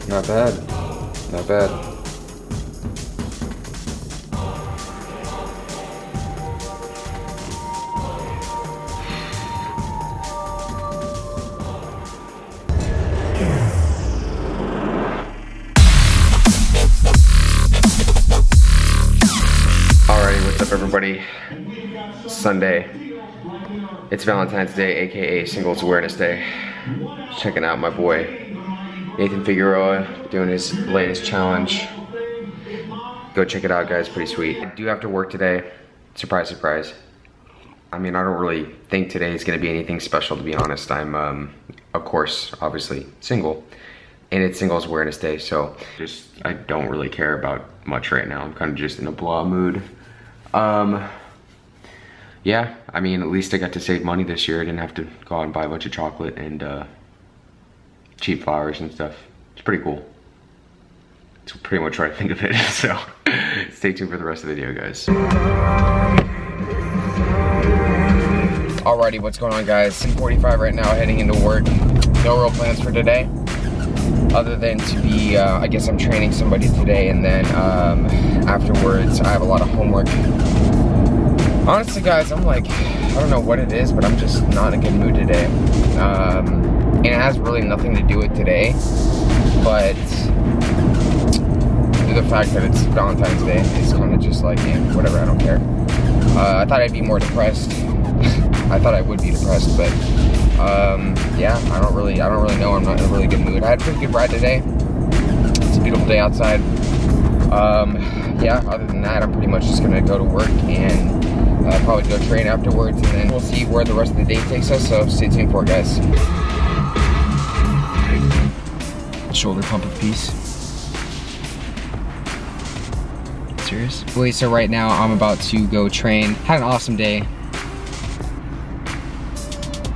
Not bad. Not bad. Alrighty, what's up everybody? Sunday. It's Valentine's Day, aka Singles Awareness Day. Checking out my boy Nathan Figueroa doing his latest challenge. Go check it out, guys. Pretty sweet. I do have to work today. Surprise, surprise. I mean, I don't really think today is gonna be anything special, to be honest. I'm, of course, obviously single, and it's Singles Awareness Day, so I don't really care about much right now. I'm kind of just in a blah mood. Yeah, I mean, at least I got to save money this year. I didn't have to go out and buy a bunch of chocolate and cheap flowers and stuff. It's pretty cool. It's pretty much what I think of it, so stay tuned for the rest of the video, guys. Alrighty, what's going on, guys? 10:45 right now, heading into work. No real plans for today, other than to be, I guess I'm training somebody today, and then afterwards I have a lot of homework. Honestly, guys, I'm like, I don't know what it is, but I'm just not in a good mood today. And it has really nothing to do with today, but due to the fact that it's Valentine's Day, it's kind of just like, yeah, whatever, I don't care. I thought I'd be more depressed. I thought I would be depressed, but yeah, I don't really know. I'm not in a really good mood. I had a pretty good ride today. It's a beautiful day outside. Yeah, other than that, I'm pretty much just gonna go to work and probably go train afterwards, and then we'll see where the rest of the day takes us, so stay tuned for it, guys. Shoulder pump of peace. Serious? Wait, so right now I'm about to go train. Had an awesome day.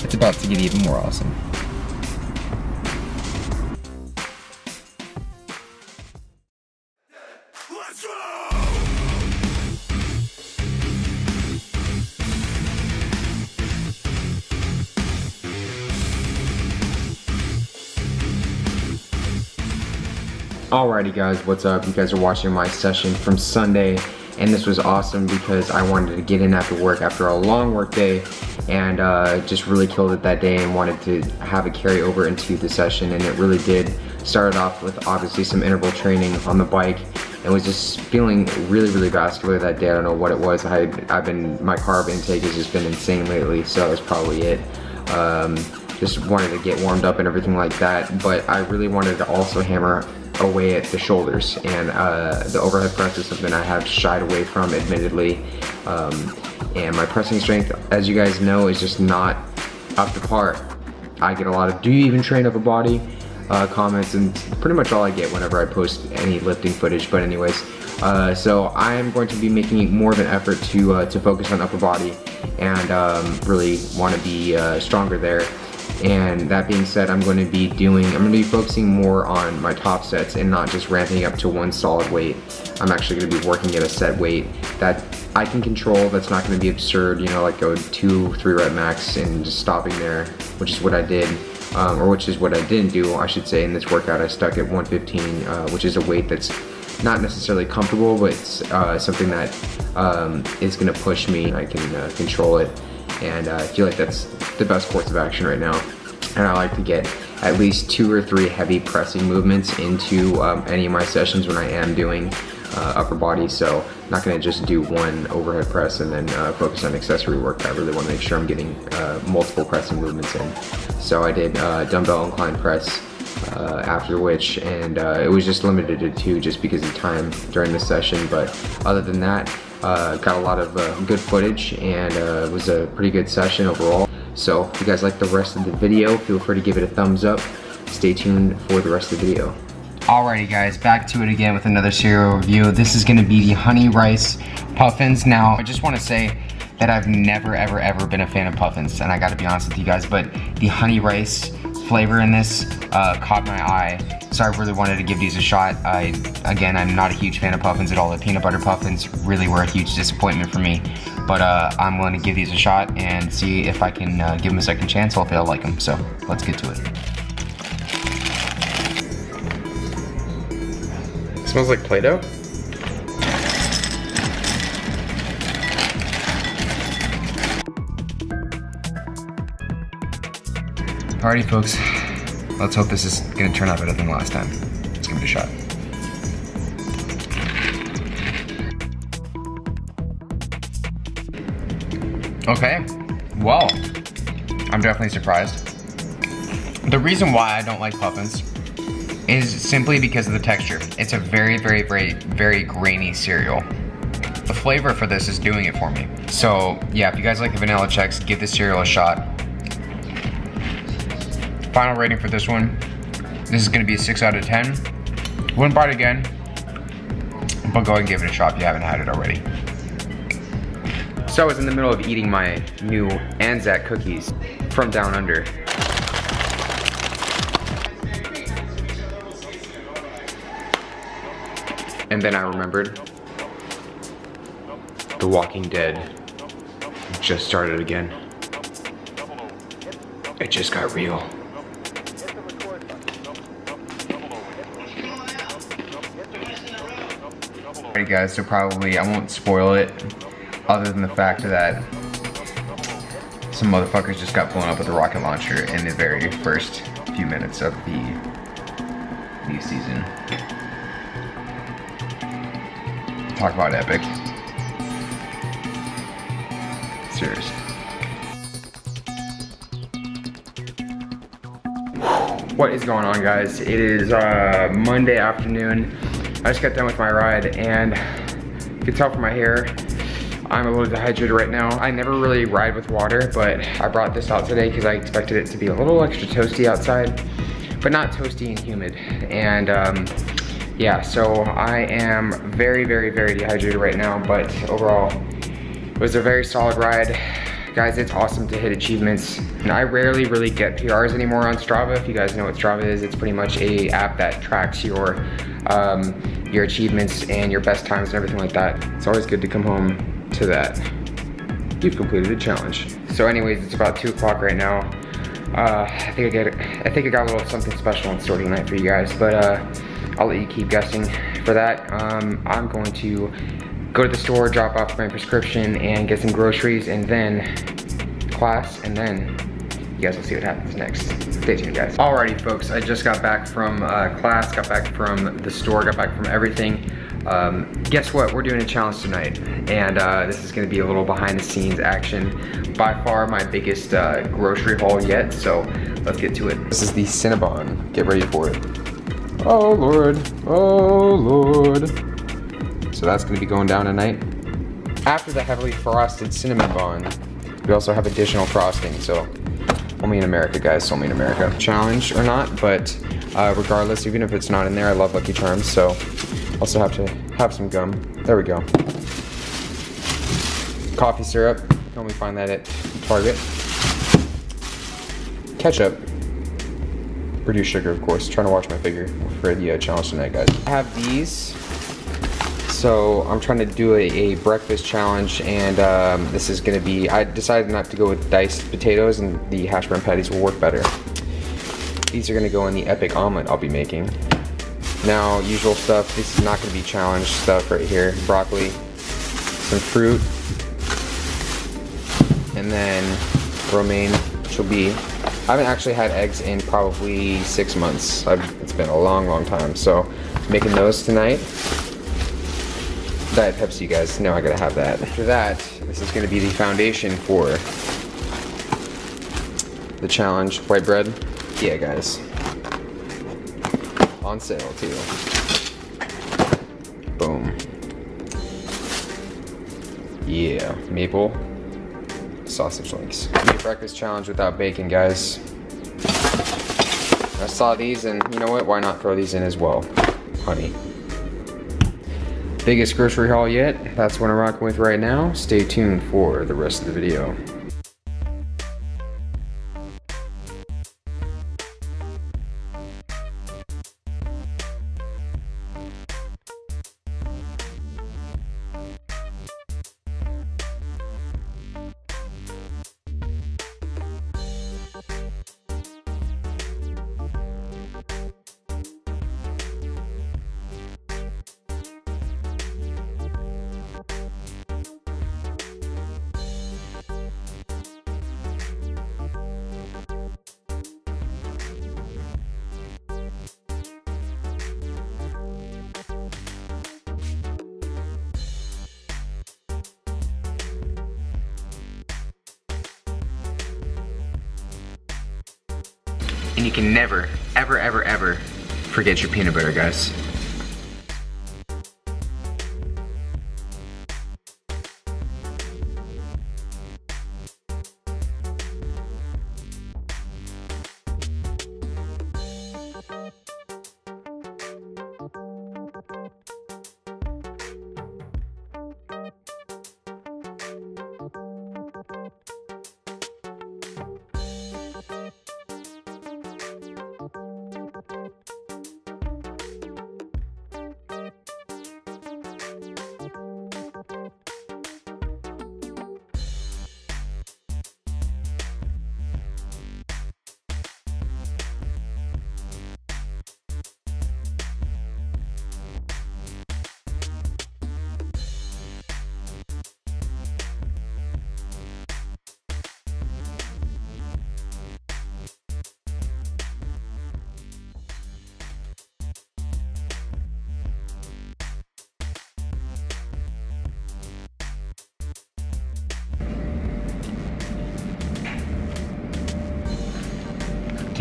It's about to get even more awesome. Alrighty, guys, what's up? You guys are watching my session from Sunday, and this was awesome because I wanted to get in after work after a long work day, and just really killed it that day and wanted to have it carry over into the session, and it really did. Started off with obviously some interval training on the bike and was just feeling really vascular that day. I don't know what it was. My carb intake has just been insane lately, so that's probably it. Just wanted to get warmed up and everything like that, but I really wanted to also hammer away at the shoulders, and the overhead press is something I have shied away from, admittedly, and my pressing strength, as you guys know, is just not up to par. I get a lot of "do you even train upper body" comments, and pretty much all I get whenever I post any lifting footage. But anyways, so I am going to be making more of an effort to focus on upper body and really want to be stronger there. And that being said, I'm going to be focusing more on my top sets and not just ramping up to one solid weight. I'm actually going to be working at a set weight that I can control, that's not going to be absurd, you know, like go 2-3 rep max and just stopping there, which is what I did, or which is what I didn't do, I should say. In this workout, I stuck at 115, which is a weight that's not necessarily comfortable, but it's something that is going to push me. I can control it. And I feel like that's the best course of action right now. And I like to get at least 2 or 3 heavy pressing movements into any of my sessions when I am doing upper body. So I'm not gonna just do one overhead press and then focus on accessory work. I really wanna make sure I'm getting multiple pressing movements in. So I did dumbbell incline press after which, and it was just limited to 2 just because of time during the session. But other than that, got a lot of good footage, and it was a pretty good session overall. So if you guys like the rest of the video, feel free to give it a thumbs up. Stay tuned for the rest of the video. Alrighty, guys, back to it again with another cereal review. This is gonna be the honey rice puffins. Now, I just wanna say that I've never ever been a fan of puffins, and I gotta be honest with you guys, but the honey rice flavor in this caught my eye, so I really wanted to give these a shot. Again, I'm not a huge fan of puffins at all. The peanut butter puffins really were a huge disappointment for me, but I'm willing to give these a shot and see if I can give them a second chance, or if I'll like them. So let's get to it. Smells like Play-Doh. Alrighty folks, let's hope this is gonna turn out better than last time. Let's give it a shot. Okay, well, I'm definitely surprised. The reason why I don't like puffins is simply because of the texture. It's a very, very, very, very grainy cereal. The flavor for this is doing it for me. So yeah, if you guys like the vanilla checks, give this cereal a shot. Final rating for this one, this is gonna be a 6 out of 10. Wouldn't buy it again, but go ahead and give it a shot if you haven't had it already. So I was in the middle of eating my new Anzac cookies from Down Under. And then I remembered The Walking Dead just started again. It just got real. Alright guys, so probably I won't spoil it other than the fact that some motherfuckers just got blown up with a rocket launcher in the very first few minutes of the new season. Talk about epic. Serious. What is going on, guys? It is Monday afternoon. I just got done with my ride, and you can tell from my hair, I'm a little dehydrated right now. I never really ride with water, but I brought this out today because I expected it to be a little extra toasty outside, but not toasty and humid. And yeah, so I am very, very, very dehydrated right now, but overall, it was a very solid ride. Guys, it's awesome to hit achievements. And I rarely really get PRs anymore on Strava. If you guys know what Strava is, it's pretty much a app that tracks your achievements and your best times and everything like that. It's always good to come home to that. You've completed a challenge. So anyways, it's about 2 o'clock right now. I think I got a little something special in store tonight for you guys, but I'll let you keep guessing for that. I'm going to go to the store, drop off my prescription, and get some groceries, and then class, and then you guys will see what happens next. Stay tuned, guys. Alrighty, folks, I just got back from class, got back from the store, got back from everything. Guess what? We're doing a challenge tonight, and this is gonna be a little behind the scenes action. By far my biggest grocery haul yet, so let's get to it. This is the Cinnabon. Get ready for it. Oh Lord, oh Lord. So that's gonna be going down tonight. After the heavily frosted cinnamon bun, we also have additional frosting, so only in America, guys, only in America. Challenge or not, but regardless, even if it's not in there, I love Lucky Charms, so also have to have some gum. There we go. Coffee syrup, you can only find that at Target. Ketchup. Reduced sugar, of course. Trying to watch my figure for the challenge tonight, guys. I have these. So I'm trying to do a breakfast challenge, and this is gonna be, I decided not to go with diced potatoes, and the hash brown patties will work better. These are gonna go in the epic omelet I'll be making. Now, usual stuff, this is not gonna be challenge stuff right here. Broccoli, some fruit, and then romaine, which will be, I haven't actually had eggs in probably 6 months. It's been a long, long time. So making those tonight. Diet Pepsi, you guys know I gotta have that. After that, this is gonna be the foundation for the challenge. White bread, yeah guys. On sale too. Boom. Yeah, maple sausage links. Make a breakfast challenge without bacon, guys. I saw these, and you know what? Why not throw these in as well? Honey. Biggest grocery haul yet. That's what I'm rocking with right now. Stay tuned for the rest of the video. And you can never, ever, ever, ever forget your peanut butter, guys.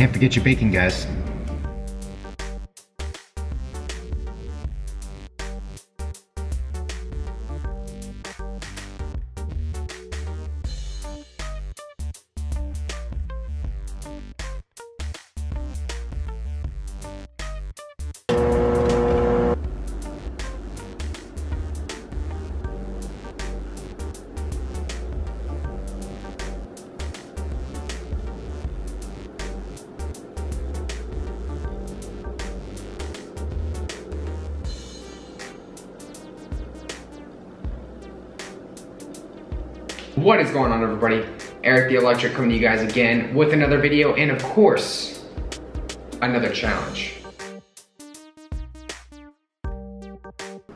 Can't forget your bacon, guys. What is going on, everybody? Erik the Electric coming to you guys again with another video and, of course, another challenge.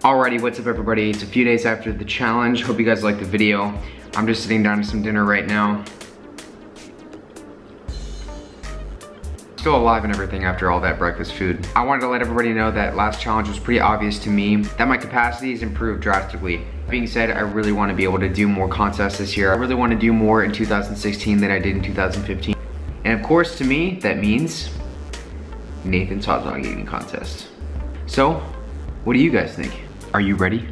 Alrighty, what's up, everybody? It's a few days after the challenge. Hope you guys liked the video. I'm just sitting down to some dinner right now. Still alive and everything after all that breakfast food. I wanted to let everybody know that last challenge was pretty obvious to me, that my capacity has improved drastically. That being said, I really want to be able to do more contests this year. I really want to do more in 2016 than I did in 2015. And of course, to me, that means Nathan's hot dog eating contest. So, what do you guys think? Are you ready?